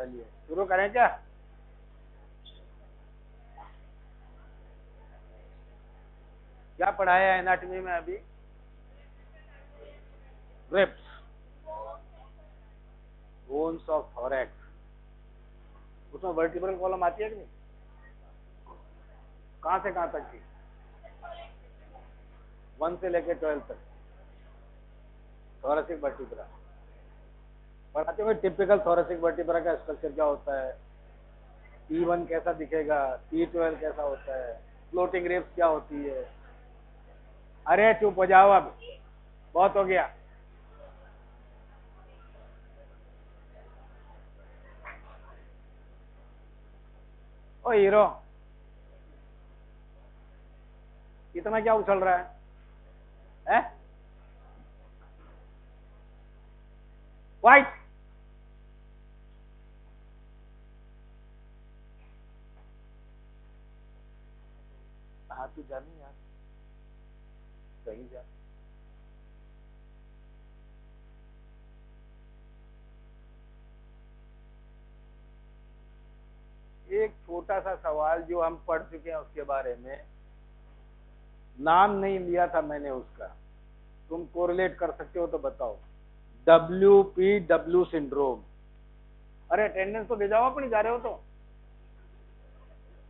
चलिए शुरू करें क्या? क्या पढ़ाया है एनाटॉमी में अभी? Ribs, bones of thorax. उसमें वर्टिब्रल कॉलम आती है कि नहीं? कहां से कहां तक की? 1 से लेकर 12 तक थोरेसिक वर्टिब्रा पढ़ाते हुए। टिपिकल थोरेसिक वर्टिब्रा का स्ट्रक्चर क्या होता है, T1 कैसा दिखेगा, T12 कैसा होता है, फ्लोटिंग रिब्स क्या होती है। अरे चुप हो जाओ, अब बहुत हो गया। ओ हीरो, इतना क्या उछल रहा है, हैं? व्हाइट, हाँ तू जानी यार, सही जा। एक छोटा सा सवाल जो हम पढ़ चुके हैं उसके बारे में, नाम नहीं लिया था मैंने उसका, तुम कोरिलेट कर सकते हो तो बताओ। WPW syndrome. अरे अटेंडेंस तो भेजाओ अपनी, जा रहे हो तो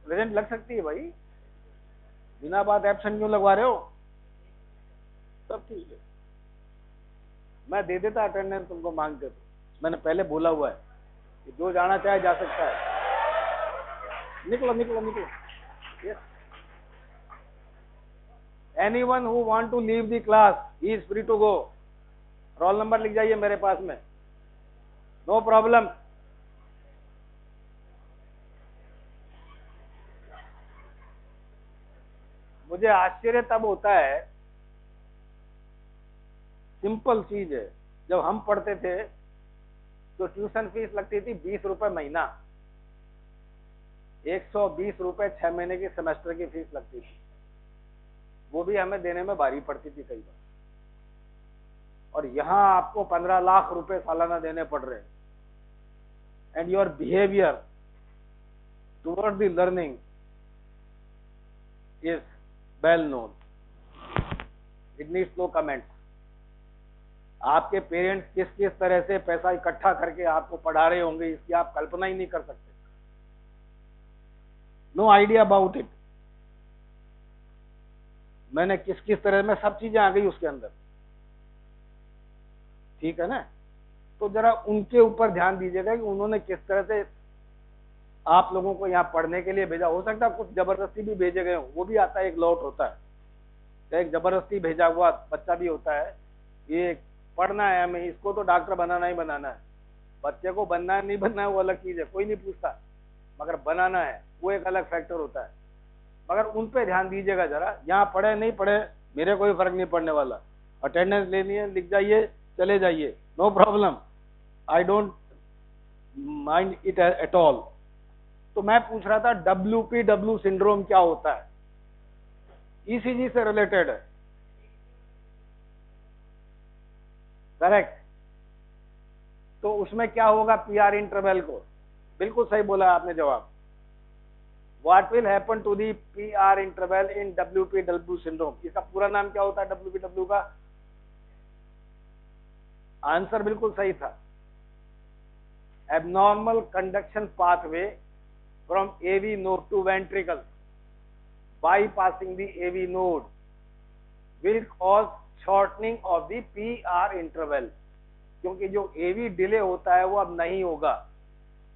प्रेजेंट लग सकती है भाई, बिना बात एब्सेंट क्यों लगवा रहे हो? सब ठीक है, मैं दे देता अटेंडेंस तुमको मांगते तो। मैंने पहले बोला हुआ है कि जो जाना चाहे जा सकता है। निकलो निकलो निकलो। Yes, anyone who want to leave the class he is free to go. Roll number लिख जाइए मेरे पास में, नो प्रॉब्लम। मुझे आश्चर्य तब होता है, सिंपल चीज है, जब हम पढ़ते थे तो ट्यूशन फीस लगती थी 20 रुपए महीना, 120 रुपए 6 महीने की सेमेस्टर की फीस लगती थी। वो भी हमें देने में भारी पड़ती थी कई बार। और यहां आपको 15 लाख रुपए सालाना देने पड़ रहे हैं, and your behaviour toward the learning is well known, it needs no comments. आपके पेरेंट्स किस किस तरह से पैसा इकट्ठा करके आपको पढ़ा रहे होंगे, इसकी आप कल्पना ही नहीं कर सकते। No idea about it. मैंने किस किस तरह में, सब चीजें आ गई उसके अंदर, ठीक है ना? तो जरा उनके ऊपर ध्यान दीजिएगा कि उन्होंने किस तरह से आप लोगों को यहाँ पढ़ने के लिए भेजा। हो सकता है कुछ जबरदस्ती भी भेजे गए हो, वो भी आता है, एक लॉट होता है, तो एक जबरदस्ती भेजा हुआ बच्चा भी होता है। ये पढ़ना है हमें, इसको तो डॉक्टर बनाना ही बनाना है। बच्चे को बनना है नहीं बनना है वो अलग चीज है, कोई नहीं पूछता, मगर बनाना है वो एक अलग फैक्टर होता है। मगर उन पे ध्यान दीजिएगा जरा, यहाँ पढ़े नहीं पढ़े मेरे कोई फर्क नहीं पड़ने वाला। अटेंडेंस लेनी है, लिख जाइए, चले जाइए, no problem, I don't mind it at all. तो मैं पूछ रहा था WPW सिंड्रोम क्या होता है? ECG से रिलेटेड है, करेक्ट? तो उसमें क्या होगा PR इंटरवल को? बिल्कुल सही बोला आपने जवाब। What will happen to the PR interval in WPW syndrome? इसका पूरा नाम क्या होता है WPW का? आंसर बिल्कुल सही था, abnormal conduction pathway from AV node to ventricle bypassing the AV node will cause shortening of the PR interval। क्योंकि जो AV डिले होता है वो अब नहीं होगा,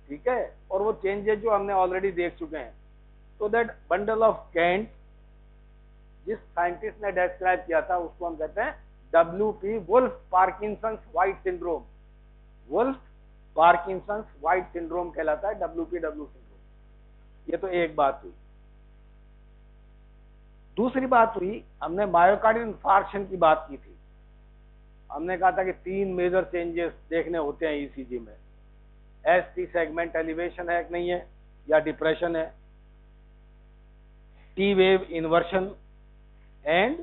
ठीक है? और वो चेंजेस जो हमने ऑलरेडी देख चुके हैं। तो दैट बंडल ऑफ कैंट जिस साइंटिस्ट ने डिस्क्राइब किया था उसको हम कहते हैं WP Wolff Parkinson's White syndrome. Wolff Parkinson's White syndrome कहलाता है WPW सिंड्रोम। ये तो एक बात हुई। दूसरी बात हुई, हमने मायोकार्डियल इंफार्क्शन की बात की थी। हमने कहा था कि 3 मेजर चेंजेस देखने होते हैं ECG में। ST सेगमेंट एलिवेशन है कि नहीं है, या डिप्रेशन है, T wave inversion and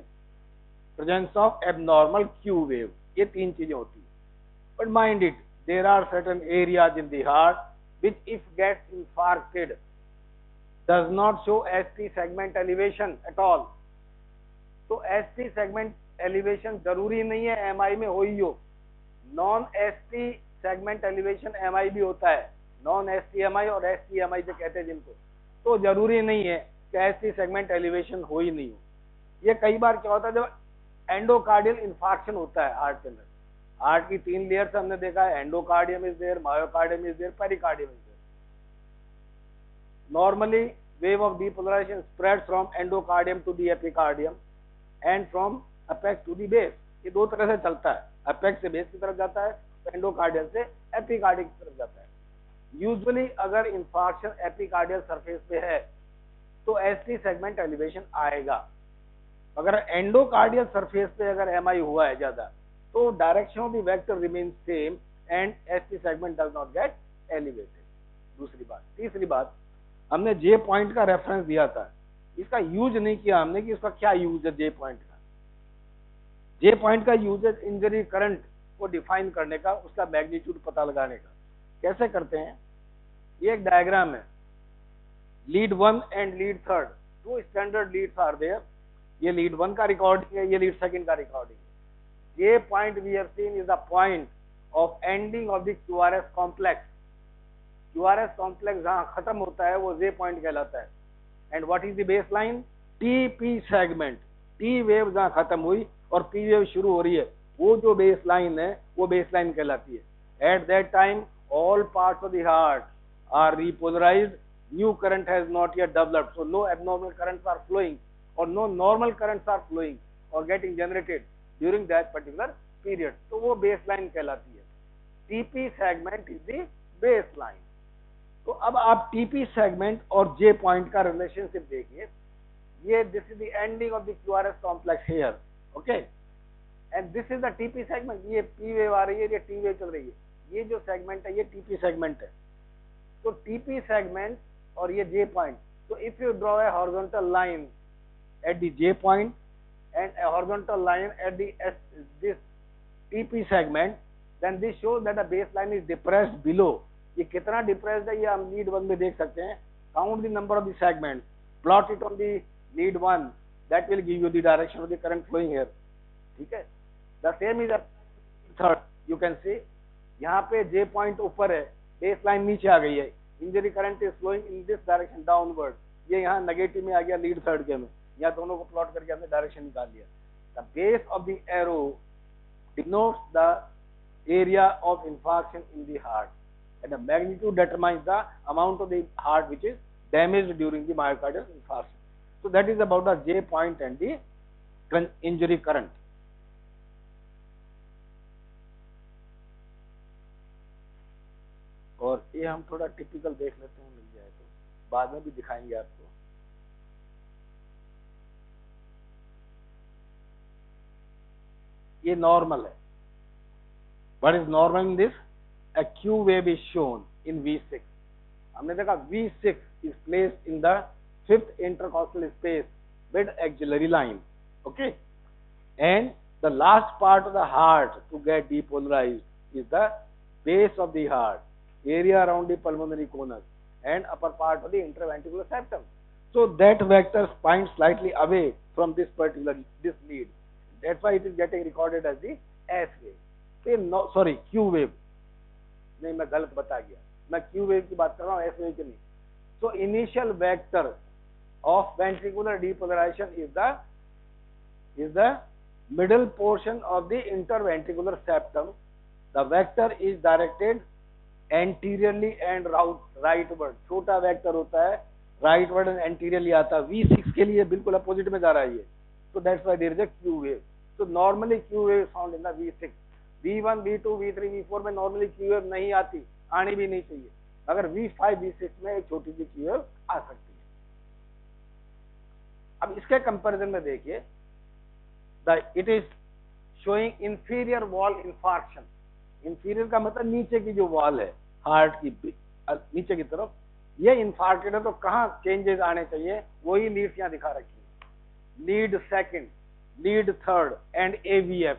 presence of abnormal Q wave. ये 3 चीजें होती है। But mind it, there are certain areas in the heart which if gets infarcted does not show ST segment elevation at all. तो ST segment elevation जरूरी नहीं है MI में हो ही हो, non ST segment elevation MI भी होता है, नॉन STMI और STMI जो कहते हैं जिनको, तो जरूरी नहीं है कि ST सेगमेंट एलिवेशन हो ही नहीं हो। ये कई बार क्या होता है जब एंडोकार्डियल इंफार्क्शन होता है हार्ट के अंदर, हार्ट की 3 लेयर्स हमने देखा है, endocardium is there, myocardium is there, pericardium is there. Normally wave of depolarisation spreads from endocardium to the epicardium and from apex to the base. ये दो तरह से चलता है, अपेक्स से बेस की तरफ जाता है, एंडोकार्डियल से एपिकार्डियल की तरफ जाता है। यूजुअली अगर इंफार्क्शन एपिकार्डियल सरफेस पे है तो एसटी सेगमेंट एलिवेशन आएगा। अगर एंडोकार्डियल सरफेस पे अगर एमआई हुआ है ज्यादा तो direction of the vector remain same and ST segment does not gate elevated. दूसरी बात। तीसरी बात, हमने जे पॉइंट का रेफरेंस दिया था, इसका यूज नहीं किया हमने कि इसका क्या यूज है जे पॉइंट का। जे पॉइंट का यूज है इंजरी करंट को डिफाइन करने का, उसका मैग्नीट्यूड पता लगाने का। कैसे करते हैं, ये एक डायग्राम है, lead 1 and lead 3, 2 standard leads are there. ये लीड 1 का रिकॉर्डिंग है, ये लीड 2 का रिकॉर्डिंग है। ये point we have seen is the point of ending of the QRS complex. QRS complex जहां खत्म होता है वो जे पॉइंट कहलाता है। And what is the base line, TP segment. T wave जहां खत्म हुई और P वेव शुरू हो रही है, वो जो बेस लाइन है वो बेस लाइन कहलाती है। At that time all parts of the heart are repolarized, new current has not yet developed, so no abnormal currents are flowing or no normal currents are flowing or getting generated during that particular period, तो वो baseline कहलाती है। TP segment is the baseline। तो अब आप TP segment और J point का relationship देखिए, ये this is the ending of the QRS complex here, okay, and this is the TP segment। ये P wave आ रही है, ये T wave चल रही है, ये जो सेगमेंट है ये टीपी सेगमेंट है। तो टीपी सेगमेंट और ये जे पॉइंट, तो if you draw a horizontal line at the J point and a horizontal line at this TP segment, then this shows that the base line is depressed below. ये कितना depressed है ये हम lead 1 में देख सकते हैं। Count the number of the segment, plot it on the lead 1, that will give you the direction of the current flowing here. ठीक है, the same is third, you can see यहाँ पे जे पॉइंट ऊपर है, बेस लाइन नीचे आ गई है, injury current is flowing in this direction downward, ये यहाँ नेगेटिव में आ गया लीड 3 के में, यहाँ दोनों को प्लॉट करके हमने डायरेक्शन निकाल लिया। The base of the arrow denotes the area of infarction in the heart and the magnitude determines the amount of the heart which is damaged during the myocardial infarction. So that is about the J point and the injury current. और ये हम थोड़ा typical देख लेते हैं, मिल जाए तो बाद में भी दिखाएंगे आपको। ये नॉर्मल है। What is normal in this, a Q wave is shown in V6। हमने देखा V6 is placed in the 5th intercostal space with axillary line, okay, and the last part of the heart to get depolarized is the base of the heart, area around the pulmonary conus and upper part of the interventricular septum. So that vector points slightly away from this lead. That's why it is getting recorded as the S wave। no, sorry, Q wave, नहीं मैं गलत बता गया, मैं Q wave की बात कर रहा हूँ, S wave की नहीं। So initial vector of ventricular depolarization is the middle portion of the interventricular septum. The vector is directed anteriorly and rightward. छोटा वेक्टर होता है, राइटवर्ड एंड एंटीरियरली आता है। V6 के लिए बिल्कुल अपोजिट में जा रहा है ये, तो that's why there is a Q wave. तो normally Q wave found in the V6। V1, V2, V3, V4 में नॉर्मली Q वेव नहीं आती, आनी भी नहीं चाहिए। अगर V5, V6 में एक छोटी सी Q वेव आ सकती है। अब इसके कंपैरिजन में देखिए, it is showing inferior wall infarction. Inferior का मतलब नीचे की जो वॉल है हार्ट की नीचे की तरफ, ये इंफार्क्टेड है। तो कहाँ चेंजेस आने चाहिए, वही लीड्स यहाँ दिखा रखी है, लीड 2, लीड 3 एंड AVF।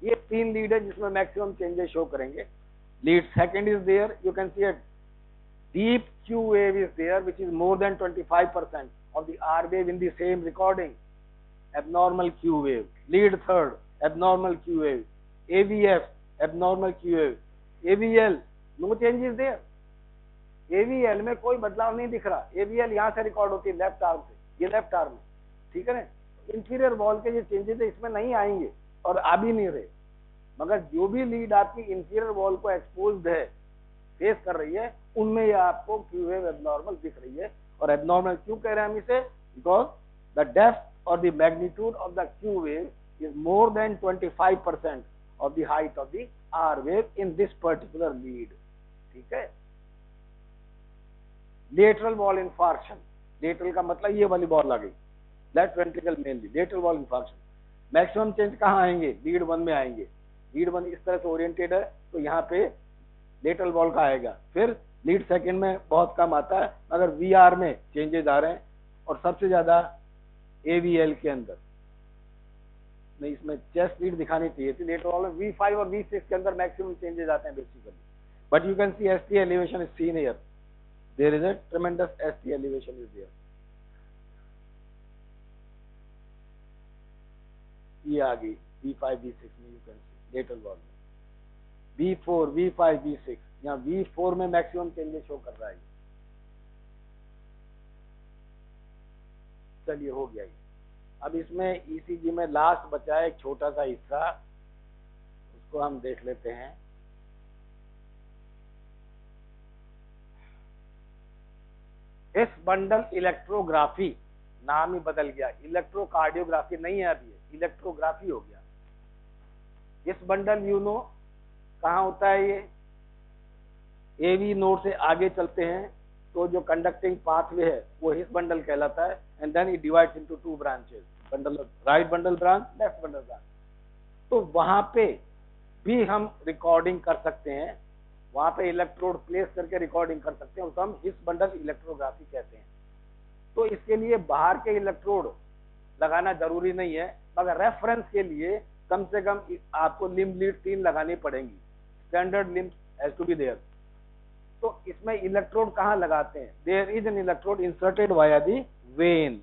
ये 3 लीड है जिसमें मैक्सिमम चेंजेस शो करेंगे। Lead 2 is there, you can see it deep Q wave is there, which is more than 25% of the R wave in the same recording. Abnormal Q wave. Lead third, abnormal Q wave. AVF, abnormal Q wave. AVL, no changes there. AVL में कोई बदलाव नहीं दिख रहा. AVL यहाँ से record होती है लेफ्ट आर्म से, ये लेफ्ट आर्म है, ठीक है ना. इंफीरियर वॉल के जो चेंजेस है इसमें नहीं आएंगे और आ भी नहीं रहे. मगर जो भी लीड आपकी इंफीरियर वॉल को एक्सपोज्ड है, फेस कर रही है, उनमें ये आपको क्यू वेव एबनॉर्मल दिख रही है. और एबनॉर्मल क्यों कह रहे हैं हम इसे? बिकॉज द डेप्थ और the magnitude of the Q wave is more than 25% of the height of the R wave in this particular lead. ठीक है. Lateral wall infarction. Lateral का मतलब ये वाली बॉल आ गई. Left ventricle mainly. Lateral wall infarction. Maximum change कहाँ आएंगे? Lead 1 में आएंगे. लीड 1 इस तरह से ओरिएंटेड है तो यहाँ पे लेटरल वॉल का आएगा. फिर लीड सेकंड में बहुत कम आता है, अगर वीआर में चेंजेस आ रहे हैं और सबसे ज्यादा एवीएल के अंदर. नहीं, इसमें चेस्ट लीड दिखानी चाहिए थी. लेटर वॉल में V5 और V6 के अंदर मैक्सिमम चेंजेस आते हैं basically. But you can see ST elevation is seen here. There is a tremendous ST elevation is there. ये आ गई V5 V6 में, you can see lateral wall में V4 V5 V6. यहाँ V4 में maximum changes show कर रहा है. चलिए हो गया ये. अब इसमें ECG में लास्ट बचा है एक छोटा सा हिस्सा, उसको हम देख लेते हैं. इस बंडल इलेक्ट्रोग्राफी, नाम ही बदल गया, इलेक्ट्रोकार्डियोग्राफी नहीं है अभी, इलेक्ट्रोग्राफी हो गया. इस बंडल कहाँ होता है? ये AV नोड से आगे चलते हैं तो जो कंडक्टिंग पाथवे है वो हिस बंडल कहलाता है. And then it divides into 2 branches, bundle right bundle branch, left bundle branch. तो वहां पे भी हम रिकॉर्डिंग कर सकते हैं, वहां पे इलेक्ट्रोड प्लेस करके रिकॉर्डिंग कर सकते हैं, उसको हम हिस बंडल इलेक्ट्रोग्राफी कहते हैं. तो इसके लिए बाहर के इलेक्ट्रोड लगाना जरूरी नहीं है, मगर रेफरेंस के लिए कम से कम आपको लिम्ब लीड 3 लगानी पड़ेंगी. Standard limb has to be there. तो इसमें इलेक्ट्रोड कहाँ लगाते हैं? There is an electrode inserted via the vein.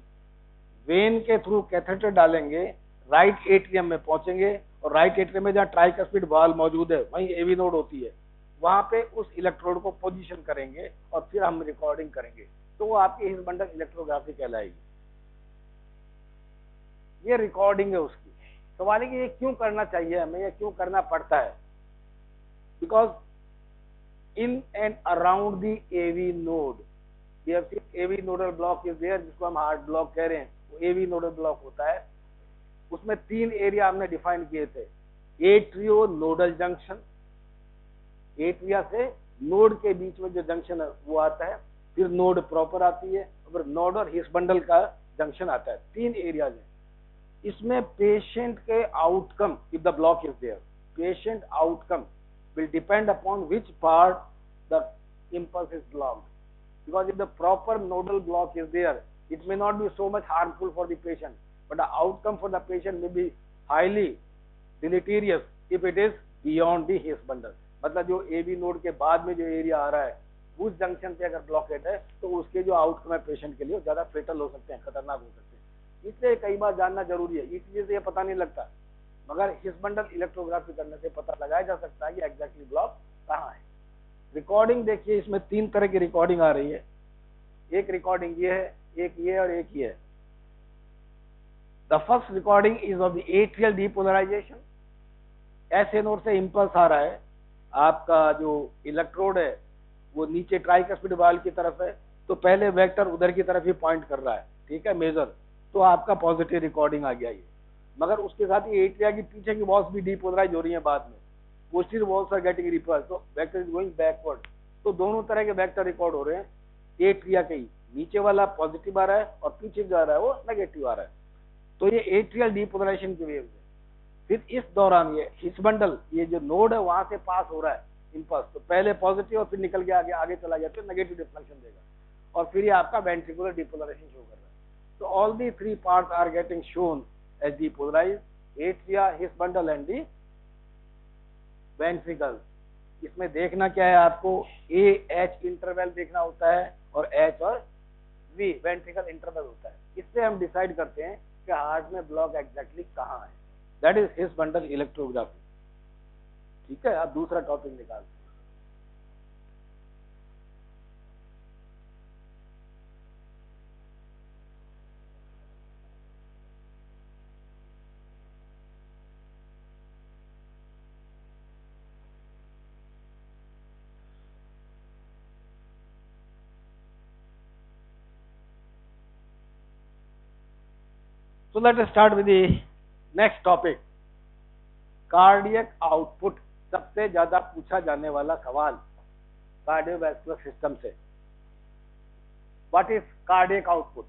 Vein के थ्रू कैथेटर डालेंगे, राइट एट्रियम में पहुंचेंगे और राइट एट्रियम में जहाँ ट्राइकस्पिड वाल मौजूद है वहीं एवी नोड होती है, वहां पे उस इलेक्ट्रोड को पोजीशन करेंगे और फिर हम रिकॉर्डिंग करेंगे. तो वो आपकी हिस बंडल इलेक्ट्रोग्राफी कहलाएगी. ये रिकॉर्डिंग है उसकी. सवाल है कि ये क्यों करना चाहिए हमें, ये क्यों करना पड़ता है? Because in and around the AV node, AV nodal block is there, जिसको हम हार्ट ब्लॉक कह रहे हैं, वो AV नोडल ब्लॉक होता है. उसमें 3 एरिया हमने डिफाइन किए थे. एट्रियो नोडल जंक्शन, एट्रिया से नोड के बीच में जो जंक्शन है वो आता है. फिर नोड प्रॉपर आती है, और नोड और हिस बंडल का जंक्शन आता है. 3 एरियाज है. इसमें पेशेंट के outcome, if the block is there, patient outcome will depend upon which part the impulse is blocked. Because if the proper nodal block is there, it may not be so much harmful for the patient, but the outcome for the patient may be highly deleterious if it is beyond the His bundle. मतलब जो AV node के बाद में जो area आ रहा है उस junction पे अगर ब्लॉकेट है तो उसके जो आउटकम है पेशेंट के लिए ज्यादा फेटल हो सकते हैं, खतरनाक हो सकते हैं. इसलिए कई बार जानना जरूरी है. ECG से ये पता नहीं लगता, मगर हिस बंडल इलेक्ट्रोग्राफी करने से पता लगाया जा सकता है कि एग्जैक्टली ब्लॉक कहाँ है. रिकॉर्डिंग देखिए, इसमें 3 तरह की रिकॉर्डिंग आ रही है. एक रिकॉर्डिंग ये है, एक ये और एक ये है. The first recording is of the atrial depolarisation. ऐसे नोड से इंपल्स आ रहा है, आपका जो इलेक्ट्रोड है वो नीचे ट्राइकस्पिड वाल की तरफ है, तो पहले वेक्टर उधर की तरफ ही पॉइंट कर रहा है, ठीक है, मेजर. तो आपका पॉजिटिव रिकॉर्डिंग आ गया ये. मगर उसके साथ ही एट्रिया की पीछे की वॉल्स भी डीपोलराइज हो रही है बाद में. Posterior walls are getting ripples, तो वेक्टर इज गोइंग बैकवर्ड. तो दोनों तरह के वेक्टर रिकॉर्ड हो रहे हैं. एट्रिया के ही नीचे वाला पॉजिटिव आ रहा है और पीछे जो आ रहा है वो नेगेटिव आ रहा है. तो ये एट्रियल डीपोलराइजेशन की वेव्स है. फिर इस दौरान ये हिस बंडल, ये जो नोड है वहां से पास हो रहा है इंपल्स, तो पहले पॉजिटिव और फिर निकल के आगे आगे चला गया तो नेगेटिव डिफ्लेक्शन देगा, और फिर ये आपका वेंट्रिकुलर डीपोलराइजेशन शो कर रहा है. तो all the 3 parts are getting shown as depolarized, atria, his bundle and the ventricles. इसमें देखना क्या है आपको, ए एच इंटरवल देखना होता है और एच और वी वेंट्रिकल इंटरवल होता है। इससे हम डिसाइड करते हैं कि हार्ट में ब्लॉक एग्जैक्टली कहाँ है। That is his bundle electrography. ठीक है, आप दूसरा टॉपिक निकालते हैं। So let us start with the next topic, cardiac output. सबसे ज्यादा पूछा जाने वाला सवाल कार्डियोवैस्कुलर सिस्टम से। What is cardiac output,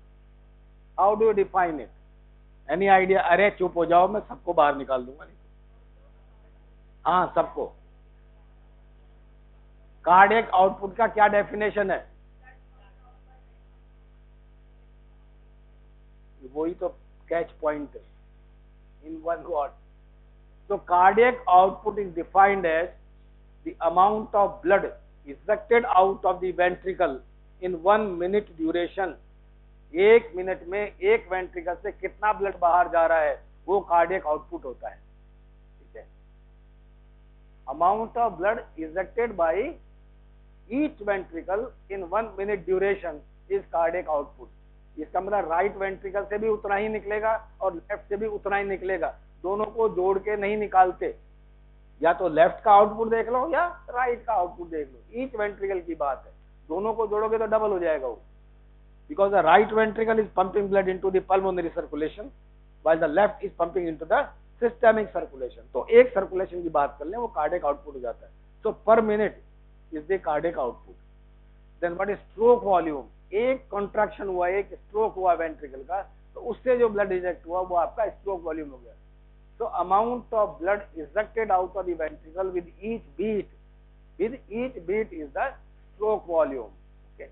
how do you define it, any idea? अरे चुप हो जाओ, मैं सबको बाहर निकाल दूंगा। नहीं हाँ, सबको। कार्डियक आउटपुट का क्या डेफिनेशन है? वही तो कैच पॉइंट है, in one word. So cardiac output is defined as the amount of blood ejected out of the ventricle in 1 minute duration। 1 minute में एक वेंट्रिकल से कितना ब्लड बाहर जा रहा है, वो कार्डियक आउटपुट होता है। ठीक है, amount of blood ejected by each ventricle in 1 minute duration is cardiac output. इसका मतलब राइट वेंट्रिकल से भी उतना ही निकलेगा और लेफ्ट से भी उतना ही निकलेगा, दोनों को जोड़ के नहीं निकालते। या तो लेफ्ट का आउटपुट देख लो या राइट का आउटपुट देख लो, ईच वेंट्रिकल की बात है। दोनों को जोड़ोगे तो डबल हो जाएगा वो, because the right ventricle is pumping blood into the pulmonary circulation while the left is pumping into the systemic circulation. तो एक सर्कुलेशन की बात कर लें, वो कार्डियक आउटपुट हो जाता है। So per minute is the cardiac output. Then what is stroke volume, एक कॉन्ट्रैक्शन हुआ, एक स्ट्रोक हुआ वेंट्रिकल का, तो उससे जो ब्लड इजेक्ट हुआ वो आपका स्ट्रोक वॉल्यूम हो गया। So amount of blood ejected out of the ventricle with each beat is the stroke volume। Okay,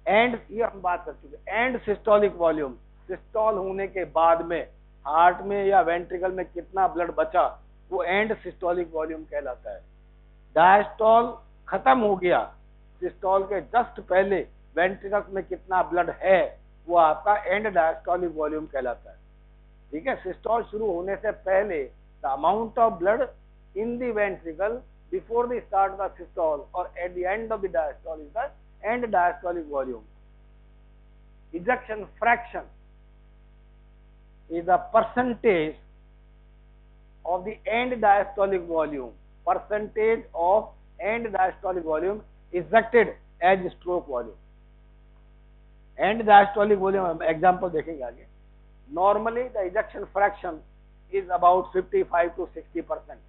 and ये हम बात कर चुके। एंड सिस्टोलिक वॉल्यूम, सिस्टोल होने के बाद में हार्ट में या वेंट्रिकल में कितना ब्लड बचा, वो एंड सिस्टोलिक वॉल्यूम कहलाता है। डायस्टोल खत्म हो गया, सिस्टोल के जस्ट पहले वेंट्रिकल में कितना ब्लड है, वो आपका एंड डायस्टोलिक वॉल्यूम कहलाता है। ठीक है, सिस्टोल शुरू होने से पहले the amount of blood in the ventricle before the start the systole और at the end of the diastole is the end diastolic volume. Ejection fraction is the percentage of the end diastolic volume, percentage of end diastolic volume ejected as stroke volume. End diastolic volume example देखेंगे आगे। Normally the ejection fraction is about 55 to 60%।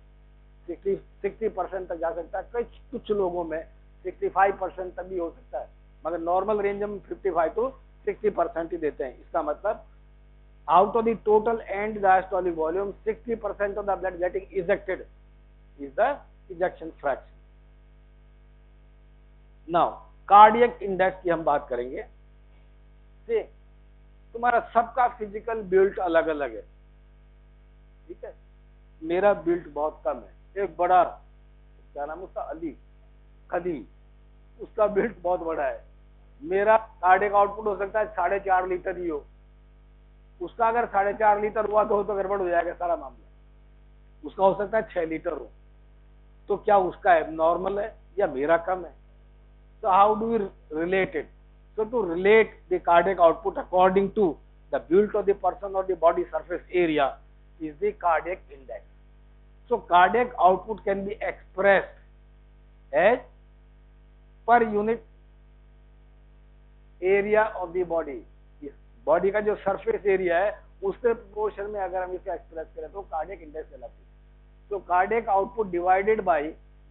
60% तक जा सकता है, कुछ लोगों में 65% तक भी हो सकता है, मगर नॉर्मल रेंज में 55 to 60% ही देते हैं। इसका मतलब out of the total and diastolic volume 60% of the blood getting ejected is the ejection fraction. Now cardiac index की हम बात करेंगे। तुम्हारा सबका फिजिकल बिल्ट अलग अलग है। ठीक है, मेरा बिल्ट बहुत कम है। एक बड़ा, क्या नाम उसका, अली खदीम, उसका बिल्ट बहुत बड़ा है। मेरा कार्डियक आउटपुट हो सकता है 4.5 लीटर ही हो, उसका अगर 4.5 लीटर हुआ तो गड़बड़ हो जाएगा सारा मामला। उसका हो सकता है 6 लीटर हो, तो क्या उसका एबनॉर्मल है या मेरा कम है? तो how do you relate it? So to relate the cardiac output according to the build of the person or the body surface area is the cardiac index. So cardiac output can be expressed as per unit area of the body। इस body का जो surface area है उसके proportion में अगर हम इसे express करें तो कार्डियक इंडेक्स कहलाती है। So cardiac output divided by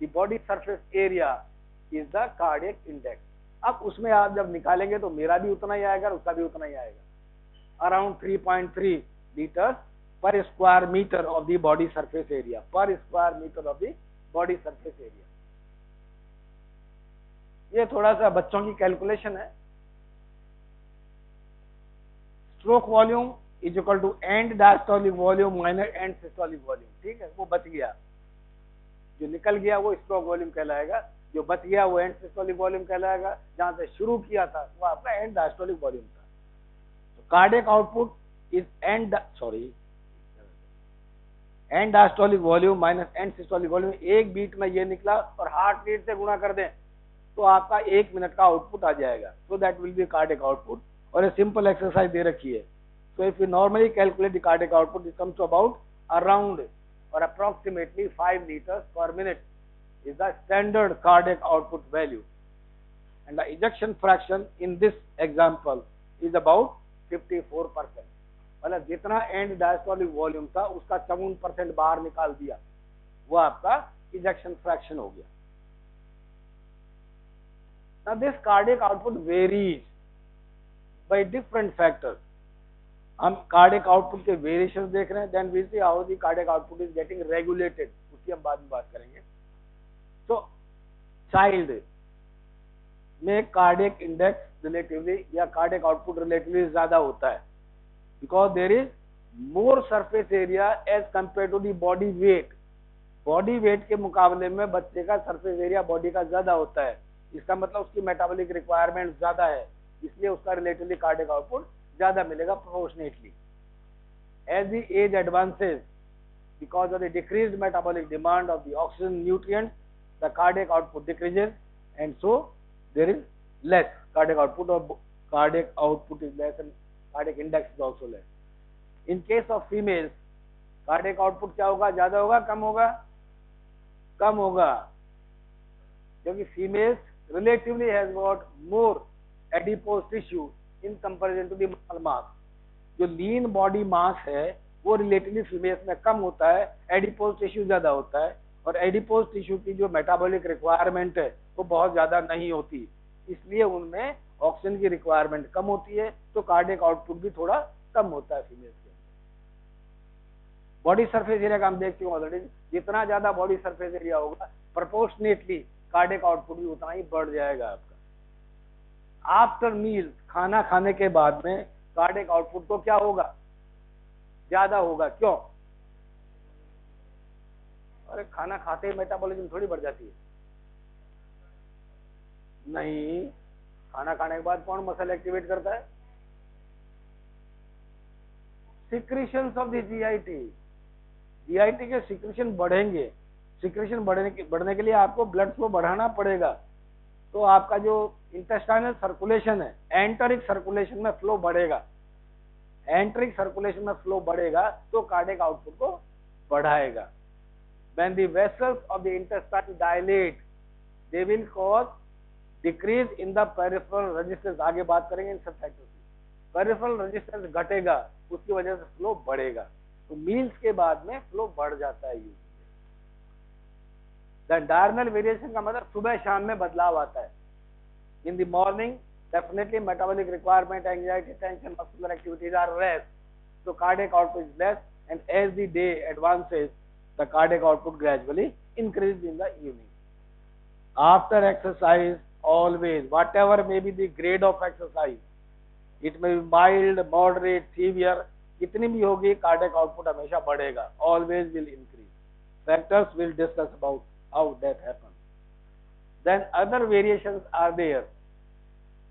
the body surface area is the cardiac index। अब उसमें आप जब निकालेंगे तो मेरा भी उतना ही आएगा, उसका भी उतना ही आएगा। Around 3.3 litre per square metre of the body surface area, per square metre of the body surface area. ये थोड़ा सा बच्चों की कैलकुलेशन है। Stroke volume is equal to end diastolic volume minus end systolic volume. ठीक है, वो बच गया। जो निकल गया वो स्ट्रोक वॉल्यूम कहलाएगा, जो बच गया वो एंड सिस्टोलिक वॉल्यूम कहलाएगा, जहां से शुरू किया था वो आपका एंड डायस्टोलिक वॉल्यूम था। तो cardiac output is and diastolic volume minus end systolic volume. एक बीट में ये निकला और हार्ट रेट से गुणा कर दें तो आपका 1 मिनट का आउटपुट आ जाएगा। So that will be cardiac output. और ये सिंपल एक्सरसाइज दे रखी है। So if you normally calculate the cardiac output, it comes to about around or approximately 5 liters per minute is the standard cardiac output value, and the ejection fraction in this example is about 54%। मतलब जितना and diastolic volume था उसका 54% बाहर निकाल दिया, वो आपका ejection fraction हो गया। Now this cardiac output varies by different factors। हम कार्डियक आउटपुट के वेरिएशन देख रहे हैं, then we see how the cardiac output is getting regulated, उसकी हम बाद में बात करेंगे। तो चाइल्ड में कार्डियक इंडेक्स रिलेटिवली या कार्डियक आउटपुट रिलेटिवली ज्यादा होता है, because there is more surface area as compare to the body weight. Body weight के मुकाबले में बच्चे का सरफेस एरिया बॉडी का ज्यादा होता है, इसका मतलब उसकी मेटाबॉलिक रिक्वायरमेंट ज्यादा है, इसलिए उसका रिलेटिवली कार्डियक आउटपुट ज्यादा मिलेगा proportionately. As the age advances, because of the decreased metabolic demand of the oxygen nutrient, the cardiac output decreases and so there is less cardiac output, और cardiac output is less and cardiac index is also less. In case of females cardiac output क्या होगा, ज्यादा होगा कम होगा? कम होगा, क्योंकि females relatively has got more adipose tissue in comparison to the muscle mass. जो लीन बॉडी मास है वो रिलेटिवली फीमेल्स में कम होता है, एडिपोज टिश्यू ज्यादा होता है, और एडिपोज टिश्यू की जो मेटाबॉलिक रिक्वायरमेंट है वो बहुत ज्यादा नहीं होती, इसलिए उनमें ऑक्सीजन की रिक्वायरमेंट कम होती है, तो कार्डियक आउटपुट भी थोड़ा कम होता है फीमेल्स के। बॉडी सरफेस एरिया का हम देख चुके हैं ऑलरेडी, जितना ज्यादा बॉडी सरफेस एरिया होगा प्रोपोर्शनेटली कार्डियक आउटपुट भी उतना ही बढ़ जाएगा आपका। आफ्टर मील, खाना खाने के बाद में कार्डियक आउटपुट तो क्या होगा, ज्यादा होगा। क्यों? अरे खाना खाते ही मेटाबॉलिज्म थोड़ी बढ़ जाती है, नहीं, खाना खाने के बाद कौन मसल एक्टिवेट करता है? Secretions of the GIT. GIT के सिक्रीशन बढ़ेंगे, सिक्रीशन बढ़ने के लिए आपको ब्लड फ्लो बढ़ाना पड़ेगा, तो आपका जो इंटेस्टाइनल सर्कुलेशन है, एंटरिक सर्कुलेशन में फ्लो बढ़ेगा। एंटरिक सर्कुलेशन में फ्लो बढ़ेगा तो कार्डियक आउटपुट को बढ़ाएगा। When the vessels of the intestine dilate, they will cause decrease in the peripheral resistance। आगे बात करेंगे इन सब फैक्टर्स की। पेरिफेरल रेजिस्टेंस घटेगा, उसकी वजह से फ्लो बढ़ेगा, तो मील्स के बाद में फ्लो बढ़ जाता है यूजुअली। द डायरनल वेरिएशन का मतलब सुबह शाम में बदलाव आता है। In the morning definitely metabolic requirement, anxiety, tension, muscular activities are less, so cardiac output is less, and as the day advances the cardiac output gradually increases in the evening. After exercise, always, whatever may be the grade of exercise, it may be mild, moderate, severe, कितनी भी होगी cardiac output हमेशा बढ़ेगा, always will increase. Factors will discuss about how that happens. Then other variations are there.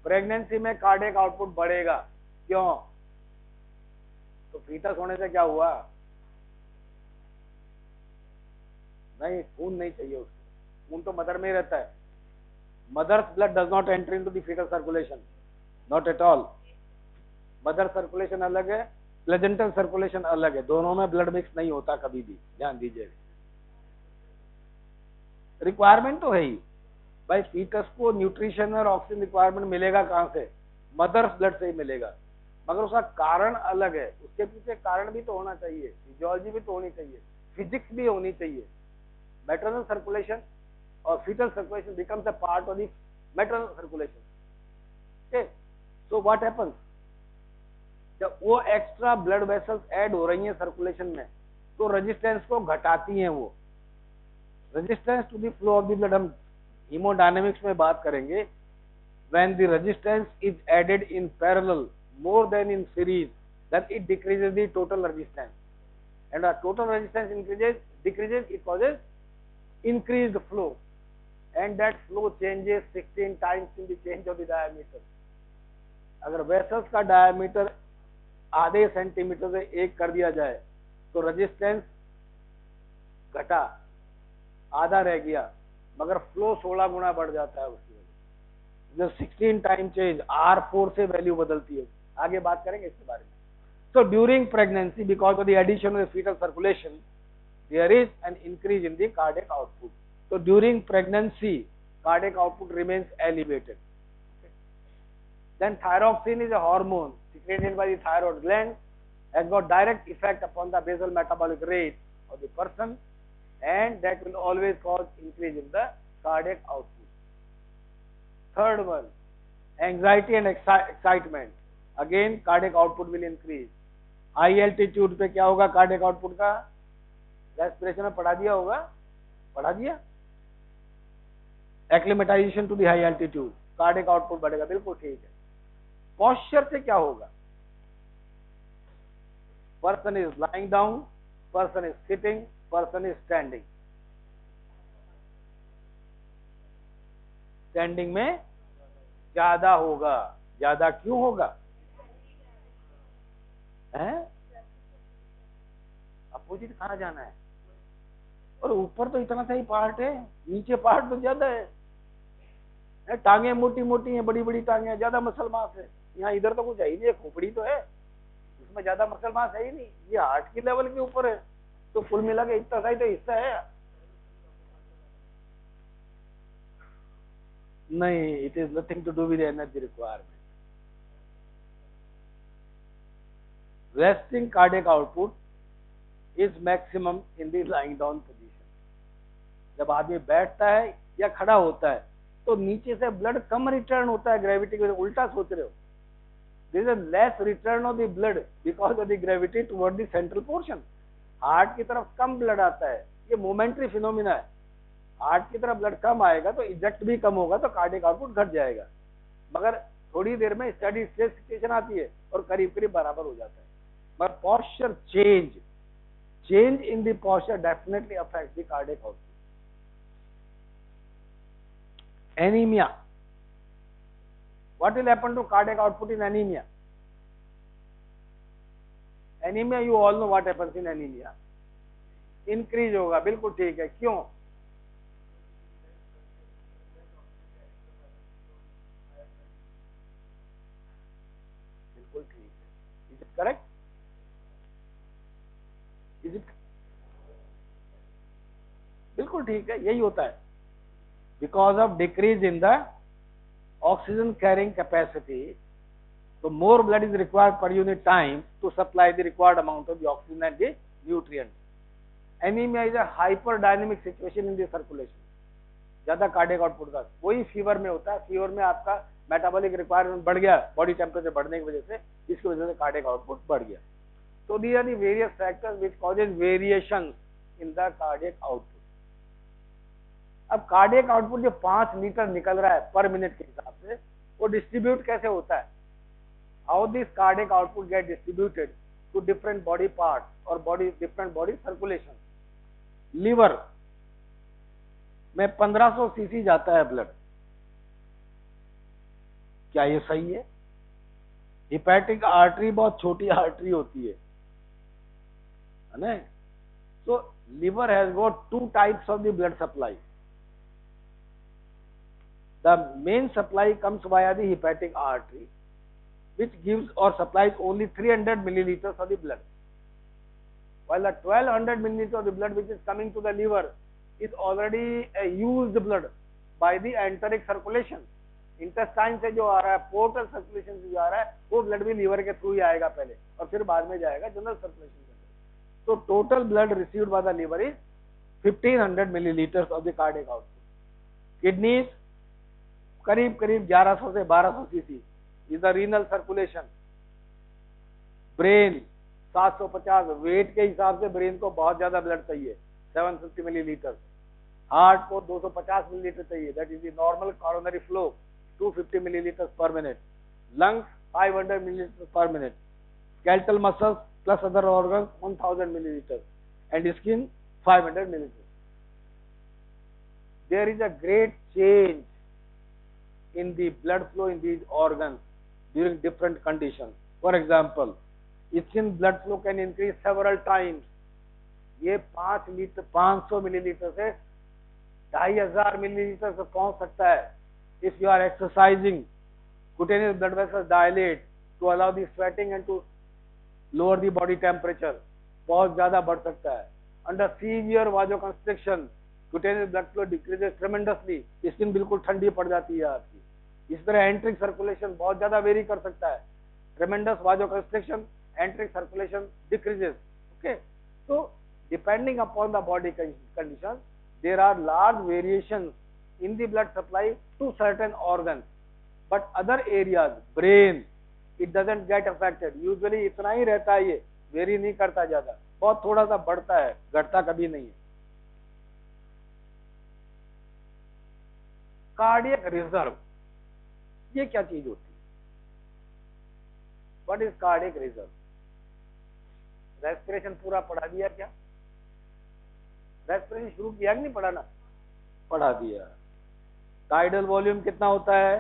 Pregnancy में cardiac output बढ़ेगा, क्यों? तो foetus होने से क्या हुआ? नहीं, खून नहीं चाहिए उसको, खून तो मदर में ही रहता है। Mother's blood does not enter into the foetal circulation, not at all. Mother circulation अलग है, प्लेजेंटल सर्कुलेशन अलग है, दोनों में ब्लड मिक्स नहीं होता कभी भी, ध्यान दीजिएगा। रिक्वायरमेंट तो है ही भाई, फीटस को न्यूट्रिशन और ऑक्सीजन रिक्वायरमेंट मिलेगा कहां से? मदर्स ब्लड से ही मिलेगा, मगर उसका कारण अलग है, उसके पीछे कारण भी तो होना चाहिए, फिजियोलॉजी भी तो होनी चाहिए, फिजिक्स भी होनी चाहिए। मैटरनल सर्कुलेशन और foetal circulation becomes a part of the maternal circulation. Okay, so what happens, जब वो एक्स्ट्रा ब्लड वेसल्स ऐड हो रही हैं सर्कुलेशन में, तो रेजिस्टेंस को घटाती हैं। वो resistance to the flow of the blood हम हेमोडायनेमिक्स में बात करेंगे। When the resistance is added in parallel more than in series, then it decreases the total resistance, and the total resistance decreases, it causes increased flow, and that flow changes 16 times in the change of the diameter. अगर vessels का diameter आधे centimetre से 1 कर दिया जाए तो resistance घटा, आधा रह गया, मगर फ्लो 16 गुना बढ़ जाता है उसकी वजह। जब 16 टाइम चेंज, R4 से वैल्यू बदलती है। आगे बात करेंगे इसके बारे में। So during pregnancy, because of the addition of the fetal circulation, there is an increase in the cardiac output. So during pregnancy, cardiac output remains elevated. Okay. Then thyroxine is a hormone secreted by the thyroid gland, has got direct effect upon the basal metabolic rate of the person, and that will always cause increase in the cardiac output. Third one, anxiety and excitement. Again, cardiac output will increase. High altitude पे क्या होगा cardiac output का? Respiration में पढ़ा दिया होगा, पढ़ा दिया। Acclimatisation to the high altitude, cardiac output बढ़ेगा, बिल्कुल ठीक है। पोस्चर से क्या होगा? Person is lying down, person is sitting, person is standing. Standing में ज्यादा होगा। ज्यादा क्यों होगा? अपोजिट कहाँ जाना है? और ऊपर तो इतना सा ही पार्ट है, नीचे पार्ट तो ज्यादा है। टांगे मोटी मोटी हैं, बड़ी बड़ी टांगे, ज्यादा मसल मास है। यहाँ इधर तो कुछ है ही नहीं, खोपड़ी तो है, उसमें ज्यादा मसल मास है ही नहीं। ये हार्ट की लेवल के ऊपर है, तो कुल मिला के इतना सा ही तो हिस्सा है। नहीं, it is nothing to do with energy requirement. Resting cardiac output is maximum in the lying down position. जब आदमी बैठता है या खड़ा होता है तो नीचे से ब्लड कम रिटर्न होता है ग्रेविटी की वजह से। उल्टा सोच रहे हो, there is a less return of the blood because of the gravity toward the central portion. Heart की तरफ कम ब्लड आता है, ये मोमेंट्री फिनोमिना है। हार्ट की तरफ ब्लड कम आएगा तो इजेक्ट भी कम होगा, तो कार्डियक आउटपुट घट जाएगा। मगर थोड़ी देर में स्टेडी स्टेट सिचुएशन आती है और करीब करीब बराबर हो जाता है। But posture change in the posture definitely affects the cardiac output. Anemia. What will happen to cardiac output in anemia? Anemia, you all know what happens in anemia. Increase होगा, बिल्कुल ठीक है। क्यों? बिल्कुल ठीक है। Is it correct? Is it? बिल्कुल ठीक है, यही होता है। Because of decrease in the oxygen carrying capacity, so more blood is required per unit time to supply the required amount of the oxygen and the nutrients. Anemia is a hyperdynamic situation in the circulation. ज्यादा cardiac output का वही fever में होता है। Fever में आपका metabolic requirement बढ़ गया, बॉडी टेम्परेचर बढ़ने की वजह से, इसकी वजह से कार्डियक आउटपुट बढ़ गया। So these are the various factors which causes variations in the cardiac output. अब कार्डियक आउटपुट जो 5 लीटर निकल रहा है पर मिनट के हिसाब से, वो डिस्ट्रीब्यूट कैसे होता है? How this cardiac output get distributed to different body parts or different body circulation. Liver में 1500 सीसी जाता है ब्लड, क्या ये सही है? हिपैटिक आर्टरी बहुत छोटी आर्टरी होती है ना? So liver has got 2 types of the blood supply. The main supply comes via the hepatic artery, which gives or supplies only 300 milliliters of the blood, while the 1200 milliliters of the blood which is coming to the liver is already a used blood by the enteric circulation. Intestine से जो आ रहा है, portal circulation से जो आ रहा है, वो blood भी लीवर के थ्रू ही आएगा पहले और फिर बाद में जाएगा general circulation. So total blood received by the liver is 1500 milliliters of the cardiac output. Kidneys करीब करीब 1100 से 1200 cc is the renal circulation. Brain 750, weight के हिसाब से ब्रेन को बहुत ज्यादा ब्लड चाहिए, 750 मिलीलीटर। हार्ट को 250 मिलीलीटर चाहिए, that is the normal coronary flow, 250 millilitre पर मिनट। लंग्स 500 मिलीलीटर पर minute. Skeletal muscles plus other organs 1000 milliliters and skin 500 milliliters. there is a great change in the blood flow in these organs during different conditions. For example, skin blood flow can increase several times. ये 500 millilitre से 2500 millilitre से पहुंच सकता है. If you are exercising, cutaneous blood vessels dilate to allow the sweating and to lower the body temperature. बहुत ज्यादा बढ़ सकता है. Under severe vasoconstriction, cutaneous blood flow decreases tremendously. Skin बिल्कुल ठंडी पड़ जाती है आपकी. इस तरह एंट्रिक सर्कुलेशन बहुत ज्यादा वेरी कर सकता है. Tremendous vasoconstriction, enteric circulation decreases. Okay, so depending upon the body condition, there are large variations in the blood supply to certain organs, but other areas, brain, it doesn't get affected. Usually इतना ही रहता है, ये very नहीं करता ज्यादा, बहुत थोड़ा सा बढ़ता है, घटता कभी नहीं है. कार्डियक रिजर्व, ये क्या चीज होती है? What is cardiac reserve? Respiration पूरा पढ़ा दिया क्या? रेस्पिरेशन शुरू किया कि नहीं पढ़ाना? पढ़ा दिया. टाइडल वॉल्यूम कितना होता है?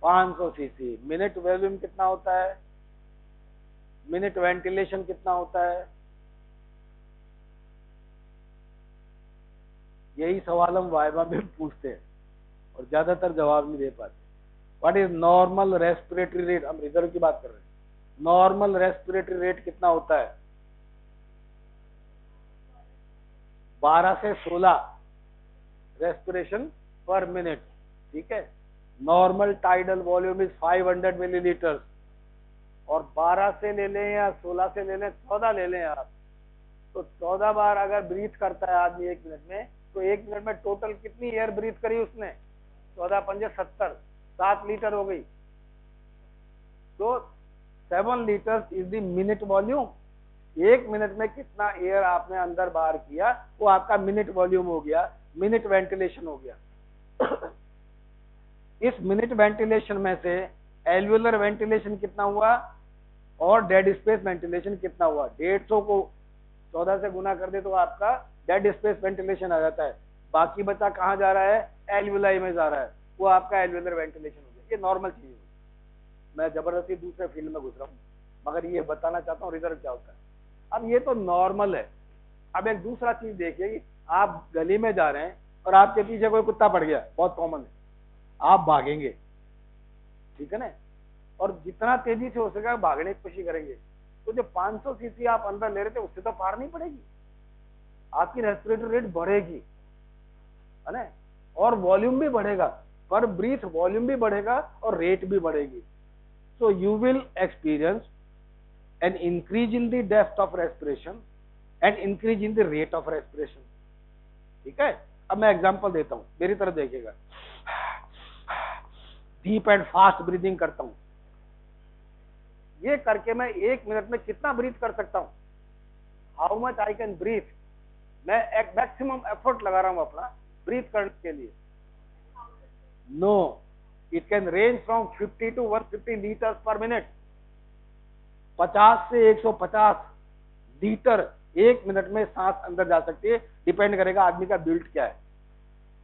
500 सीसी. मिनट वॉल्यूम कितना होता है? मिनट वेंटिलेशन कितना होता है? यही सवाल हम वाइवा में पूछते हैं और ज्यादातर जवाब नहीं दे पाते. What is normal respiratory rate? हम रिजर्व की बात कर रहे हैं. नॉर्मल रेस्पिरेटरी रेट कितना होता है? 12 से 16 रेस्पिरेशन पर मिनट. ठीक है. Normal tidal volume is 500 millilitre. और 12 से ले लें या 16 से ले लें, 14 ले लें आप, तो 14 बार अगर ब्रीथ करता है आदमी 1 मिनट में, तो 1 मिनट में टोटल कितनी एयर ब्रीथ करी उसने? 14 पंजे 70, 7 लीटर हो गई. तो 7 litre is the minute volume. 1 minute में कितना एयर आपने अंदर बाहर किया, वो आपका मिनट वॉल्यूम हो गया, मिनट वेंटिलेशन हो गया. इस मिनट वेंटिलेशन में से एल्वुलर वेंटिलेशन कितना हुआ और डेड स्पेस वेंटिलेशन कितना हुआ? 150 को 14 से गुना कर दे तो आपका डेड स्पेस वेंटिलेशन आ जाता है. बाकी बचा कहाँ जा रहा है? एल्वुलाई में जा रहा है. वो आपका एल्वुलर वेंटिलेशन हो गया. ये नॉर्मल चीज है. मैं जबरदस्ती दूसरे फील्ड में घुस रहा हूँ, मगर ये बताना चाहता हूँ रिजर्व क्या होता है. अब ये तो नॉर्मल है. अब एक दूसरा चीज देखिए कि आप गली में जा रहे हैं और आपके पीछे कोई कुत्ता पड़ गया, बहुत कॉमन है, आप भागेंगे, ठीक है ना, और जितना तेजी से हो सकेगा भागने की कोशिश करेंगे. तो जो 500 सीसी आप अंदर ले रहे थे उससे तो पार नहीं पड़ेगी, आपकी रेस्पिरेटरी रेट बढ़ेगी, है ना, और वॉल्यूम भी बढ़ेगा, पर ब्रीथ वॉल्यूम भी बढ़ेगा और रेट भी बढ़ेगी. So you will experience an increase in the depth of respiration and increase in the rate of respiration. ठीक है. अब मैं एग्जांपल देता हूं, मेरी तरफ देखिएगा. डीप एंड फास्ट ब्रीदिंग करता हूं. ये करके मैं 1 मिनट में कितना ब्रीथ कर सकता हूं? How much I can breathe? मैं एक मैक्सिमम एफर्ट लगा रहा हूं अपना ब्रीथ करने के लिए. No, it can range from 50 to 150 liters per minute. 50 से 150 लीटर 1 मिनट में सांस अंदर जा सकती है. डिपेंड करेगा आदमी का बिल्ड क्या है.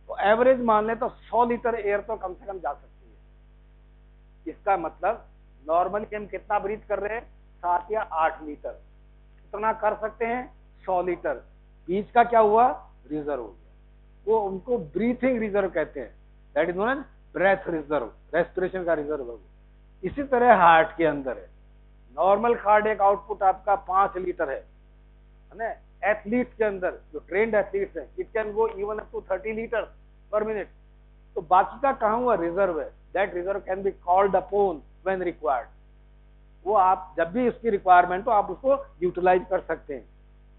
तो एवरेज मान ले तो 100 लीटर एयर तो कम से कम जा सकती है. इसका मतलब नॉर्मली हम कितना ब्रीथ कर रहे हैं? 7 या 8 लीटर. इतना कर सकते हैं 100 लीटर. बीच का क्या हुआ? रिजर्व हो गया. वो उनको ब्रीथिंग रिजर्व कहते हैं. That is known as breath reserve, respiration का रिजर्व है. इसी तरह हार्ट के अंदर है. नॉर्मल कार्डियक आउटपुट आपका 5 लीटर है ना. एथलीट के अंदर जो ट्रेंड एथलीट्स हैं, it can go even up to 30 litre per minute. तो बाकी का कहाँ हुआ? रिजर्व है. That reserve can be called upon when required. वो आप जब भी उसकी रिक्वायरमेंट हो आप उसको यूटिलाइज कर सकते हैं,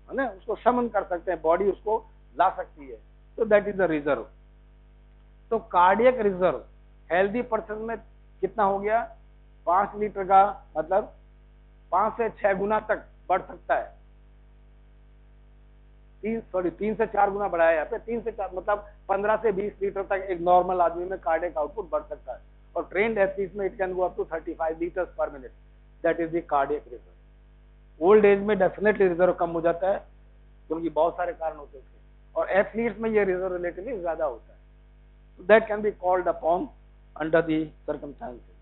है ना, उसको समन कर सकते हैं, बॉडी उसको ला सकती है. तो दैट इज द रिजर्व. तो कार्डियक रिजर्व हेल्दी पर्सन में कितना हो गया? 5 लीटर का मतलब 5 से 6 गुना तक बढ़ सकता है. 3 से 4 गुना बढ़ाया यहाँ पे. 3 से 4 मतलब 15 से 20 लीटर तक एक नॉर्मल आदमी में कार्डियक आउटपुट बढ़ सकता है. और ट्रेंड एथलीट में it can go up to 35 litres per minute. That is the cardiac reserve. Old age में डेफिनेटली रिजर्व कम हो जाता है, क्योंकि बहुत सारे कारण होते हैं. और एथलीट्स में ये रिजर्व रिलेटिवली ज्यादा होता है. So that can be called upon under the circumstances.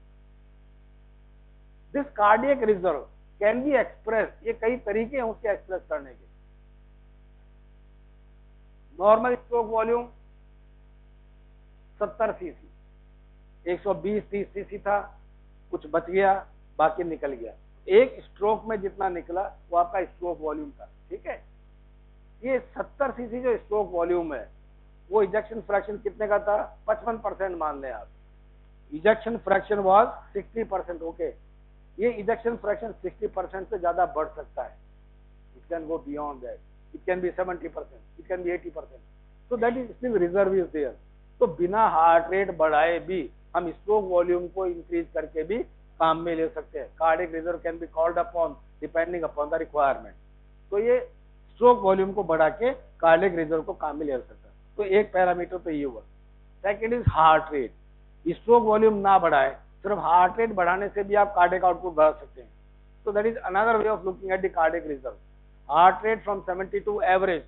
This cardiac reserve can be expressed. ये कई तरीके हैं उसके एक्सप्रेस करने के. Normal stroke volume 70 CC, 120-30 CC था, कुछ बच गया, बाकी निकल गया. एक स्ट्रोक में जितना निकला वो आपका स्ट्रोक वॉल्यूम था. ठीक है. ये 70 सीसी जो स्ट्रोक वॉल्यूम है वो इजेक्शन फ्रैक्शन कितने का था? 55% मान लें आप. Ejection fraction was 60%. ओके. ये इजेक्शन फ्रैक्शन 60% से ज्यादा बढ़ सकता है. It can go beyond that. It can be 70%, it can be 80%. So that is still reserve is there. तो बिना हार्ट रेट बढ़ाए भी हम स्ट्रोक वॉल्यूम को इंक्रीज करके भी काम में ले सकते हैं. Cardiac reserve can be called upon depending upon the requirement. तो ये स्ट्रोक वॉल्यूम को बढ़ा के कार्डियक रिजर्व को काम में ले सकता है. तो एक पैरामीटर तो ये हुआ. Second is heart rate. Stroke volume ना बढ़ाए, सिर्फ हार्ट रेट बढ़ाने से भी आप कार्डियक आउटपुट बढ़ा सकते हैं. So that is another way of looking at the cardiac reserve. Heart rate from 72 average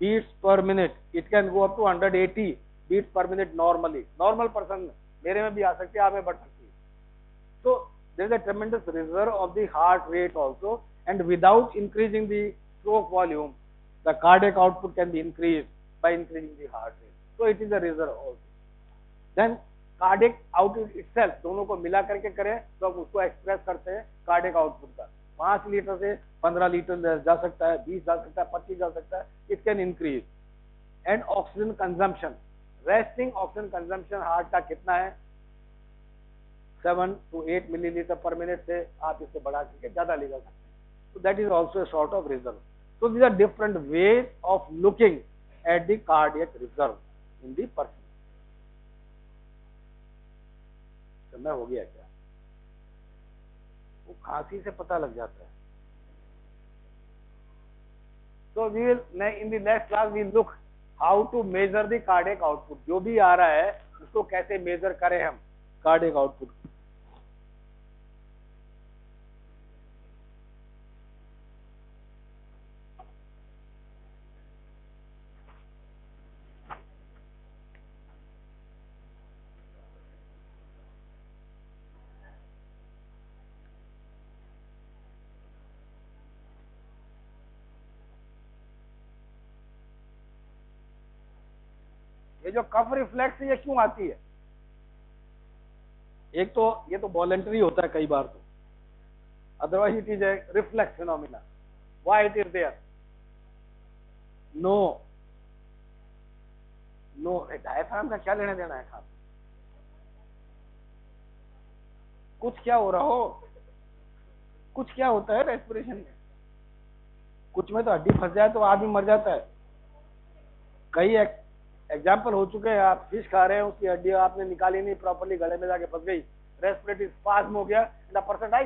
beats per minute. It can go up to 180 beats per minute normally. Normal person मेरे में भी आ सकती है, आप में बढ़ सकती है. So there is a tremendous reserve of the heart rate also, and without increasing the stroke volume, the cardiac output can be increased by increasing the heart rate. So it is a reserve also. Then cardiac output itself, दोनों को मिला करके करें तो हम उसको express करते हैं कार्डियक आउटपुट का. 5 लीटर से 15 लीटर जा सकता है, 20 जा सकता है, 25 जा सकता है. It can increase. And oxygen consumption, resting oxygen consumption heart का कितना है? 7 to 8 मिलीलीटर पर मिनट से आप इसको बढ़ा करके ज्यादा ले जा सकते हैं. So that is also a sort of reserve. So these are different ways of looking at the cardiac reserve in the person. समय हो गया क्या? वो खांसी से पता लग जाता है. So we will in the next class we look how to measure the cardiac output. जो भी आ रहा है उसको कैसे मेजर करें हम कार्डियक आउटपुट. ये जो कफ रिफ्लेक्स ये क्यों आती है? एक तो ये तो वॉलेंटरी होता है कई बार, तो otherwise it is a reflex phenomena. Why it is there? No no diaphragm का क्या लेना देना है खास? कुछ क्या हो रहा हो, कुछ क्या होता है रेस्पिरेशन में, कुछ में तो हड्डी फंस जाए तो आदमी मर जाता है. कई एग्जाम्पल हो चुके हैं. आप फिश खा रहे हैं, उसकी हड्डी आपने निकाली नहीं प्रॉपर्ली, गले में जाके फंस गई, रेस्पिरेटरी स्पाज्म हो गया and the person die.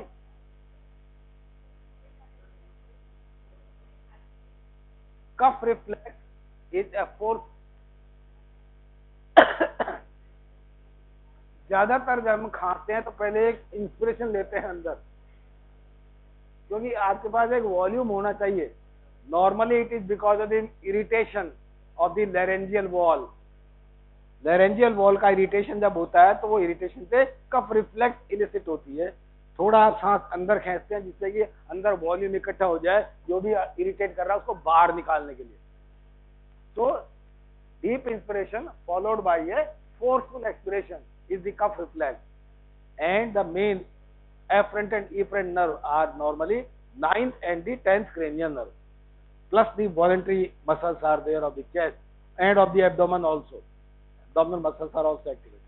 Cough reflex is a force. ज्यादातर जब हम खाते हैं तो पहले एक इंस्पिरेशन लेते हैं अंदर, क्योंकि आपके पास एक वॉल्यूम होना चाहिए. Normally it is because of the irritation of the laryngeal wall. Laryngeal wall का इरिटेशन जब होता है तो वो इरिटेशन से कफ रिफ्लेक्स इलिसिट होती है. थोड़ा सांस अंदर खींचते हैं जिससे कि अंदर वॉल्यूम इकट्ठा हो जाए, जो भी इरिटेट कर रहा है उसको बाहर निकालने के लिए. तो deep inspiration followed by A forceful expiration is the cuff reflex, and the main afferent and efferent nerve are normally 9th and the 10th cranial nerve, plus the voluntary muscles are there of the chest and of the abdomen also. Abdominal muscles are also activated.